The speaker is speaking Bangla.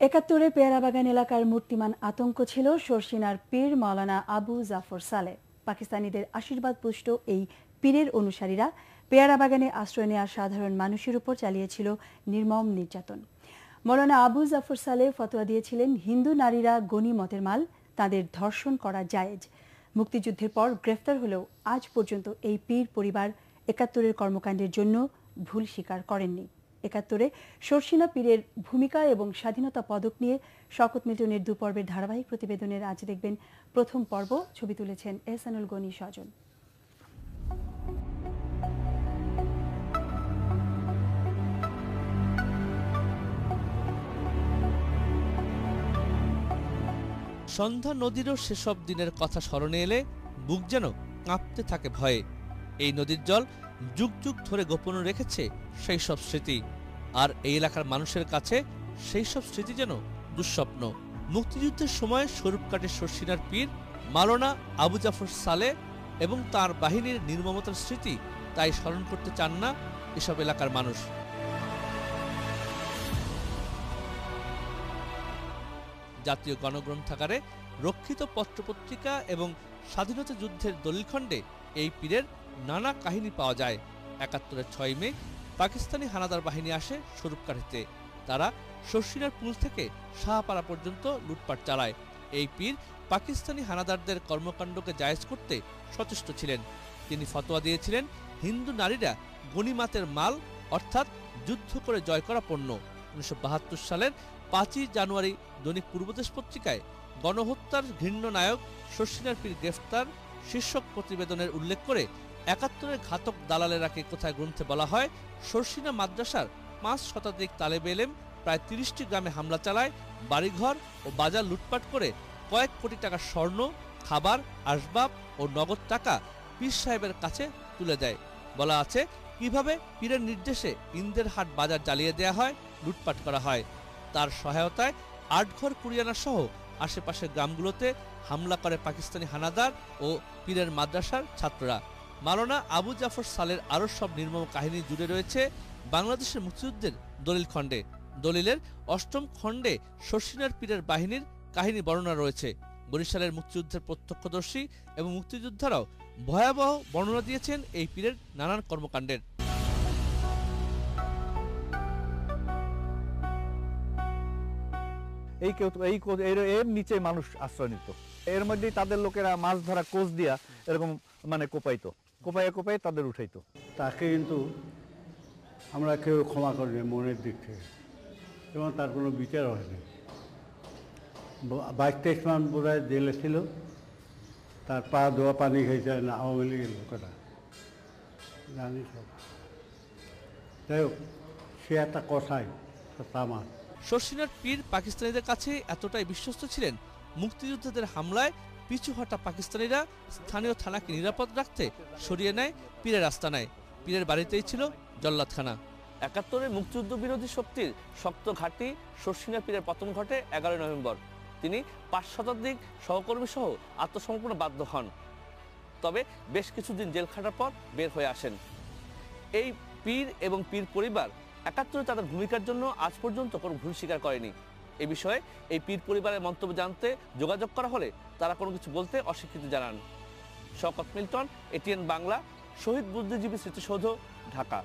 একাত্তরে পেয়ারাবাগান এলাকার মূর্তিমান আতঙ্ক ছিল শর্ষিনার পীর মাওলানা আবু জাফর সালেহ। পাকিস্তানিদের আশীর্বাদ পুষ্ট এই পীরের অনুসারীরা পেয়ারাবাগানে আশ্রয় নেওয়া সাধারণ মানুষের উপর চালিয়েছিল নির্মম নির্যাতন। মাওলানা আবু জাফর সালেহ ফতোয়া দিয়েছিলেন, হিন্দু নারীরা গনিমতের মাল, তাদের ধর্ষণ করা জায়েজ। মুক্তিযুদ্ধের পর গ্রেফতার হলেও আজ পর্যন্ত এই পীর পরিবার একাত্তরের কর্মকাণ্ডের জন্য ভুল স্বীকার করেননি। একাত্তরে শর্ষিনা পীরের ভূমিকা এবং স্বাধীনতা পদক নিয়ে শওকত মিল্টনের দুপর্বের ধারাবাহিক প্রতিবেদনের আজ দেখবেন প্রথম পর্ব। ছবি তুলেছেন এহসানুল গনি স্বজন। সন্ধ্যা নদীরও সেসব দিনের কথা স্মরণে এলে বুক যেন কাঁপতে থাকে ভয়ে। এই নদীর জল যুগ যুগ ধরে গোপন রেখেছে সেই সব স্মৃতি, আর এই এলাকার মানুষের কাছে সেই সব স্মৃতি যেন দুঃস্বপ্ন। মুক্তিযুদ্ধের সময় স্বরূপকাঠি শর্ষিনার পীর মাওলানা আবু জাফর সালেহ এবং তার বাহিনীর নির্মমতার স্মৃতি তাই স্মরণ করতে চান না এসব এলাকার মানুষ। জাতীয় গণগ্রন্থাগারে রক্ষিত পত্রপত্রিকা এবং স্বাধীনতা যুদ্ধের দলিলখণ্ডে এই পীরের নানা কাহিনী পাওয়া যায়। ৭১-এর ৬ মে পাকিস্তানি হানাদার বাহিনী আসে স্বরূপকাঠিতে। তারা শর্ষিনার পুল থেকে শাহপাড়া পর্যন্ত লুটপাট চালায়। এই পীর পাকিস্তানি হানাদারদের কর্মকাণ্ডকে জায়েজ করতে সচেষ্ট ছিলেন। তিনি ফতোয়া দিয়েছিলেন, হিন্দু নারীরা গনিমাতের মাল, অর্থাৎ যুদ্ধ করে জয় করা পণ্য। ১৯৭২ সালের ৫ই জানুয়ারি দৈনিক পূর্বদেশ পত্রিকায় গণহত্যার ঘৃণ্য নায়ক শর্ষিনার পীর গ্রেফতার শীর্ষক প্রতিবেদনের উল্লেখ করে ৭১-এর ঘাতক দালালেরাকে কোথায় গ্রন্থে বলা হয়, শর্ষিনা মাদ্রাসার ৫ শতাধিক তালেবে এলেম প্রায় ৩০টি গ্রামে হামলা চালায়, বাড়িঘর ও বাজার লুটপাট করে কয়েক কোটি টাকার স্বর্ণ, খাবার, আসবাব ও নগদ টাকা পীর সাহেবের কাছে তুলে দেয়। বলা আছে কিভাবে পীরের নির্দেশে ইন্দের হাট বাজার জ্বালিয়ে দেয়া হয়, লুটপাট করা হয়। তার সহায়তায় আটঘর কুরিয়ানা সহ আশেপাশের গ্রামগুলোতে হামলা করে পাকিস্তানি হানাদার ও পীরের মাদ্রাসার ছাত্ররা। মাওলানা আবু জাফর সালের আরও সব নির্মম কাহিনী জুড়ে রয়েছে বাংলাদেশের মুক্তিযুদ্ধের দলিল খণ্ডে। দলিলের ৮ম খণ্ডে শর্ষিনার পীরের বাহিনীর কাহিনী বর্ণনা রয়েছে। বরিশালের মুক্তিযুদ্ধের প্রত্যক্ষদর্শী এবং মুক্তিযোদ্ধারাও ভয়াবহ বর্ণনা দিয়েছেন এই পীরের নানান কর্মকাণ্ডের। এর নিচে মানুষ আশ্রয় নিত। এর মধ্যেই তাদের লোকেরা মাছ ধরা কোচ দিয়া এরকম কোপাইতো, কোপাই তাদের উঠাইতো। তাকে কিন্তু আমরা কেউ ক্ষমা করিনি মনের দিক থেকে, এবং তার কোনো বিচার হয়নি। ২২-২৩ মান বোধহয় জেলে ছিল, তার পা ধোয়া পানি খেয়েছে না আওয়ামী লীগের লোকেরা, জানি সব। যাই হোক, সে একটা কথাই তামার। শর্ষিনার পীর পাকিস্তানিদের কাছে এতটাই বিশ্বস্ত ছিলেন, মুক্তিযোদ্ধাদের হামলায় পিছু হটা পাকিস্তানিরা স্থানীয় থানাকে নিরাপদ রাখতে সরিয়ে নেয় পীরের আস্তানায়। পীরের বাড়িতেই ছিল জল্লাদখানা। ৭১-এ মুক্তিযুদ্ধ বিরোধী শক্তির শক্ত ঘাঁটি শর্ষিনা পীরের পতন ঘটে ১১ নভেম্বর। তিনি ৫ শতাধিক সহকর্মী সহ আত্মসমর্পণে বাধ্য হন, তবে বেশ কিছুদিন জেল খাটার পর বের হয়ে আসেন। এই পীর এবং পীর পরিবার ৭১-এ তাদের ভূমিকার জন্য আজ পর্যন্ত কোনো ভুল স্বীকার করেনি। এ বিষয়ে এই পীর পরিবারের মন্তব্য জানতে যোগাযোগ করা হলে তারা কোনো কিছু বলতে অস্বীকৃতি জানান। শওকত মিল্টন, এটিএন বাংলা, শহীদ বুদ্ধিজীবী স্মৃতিসৌধ, ঢাকা।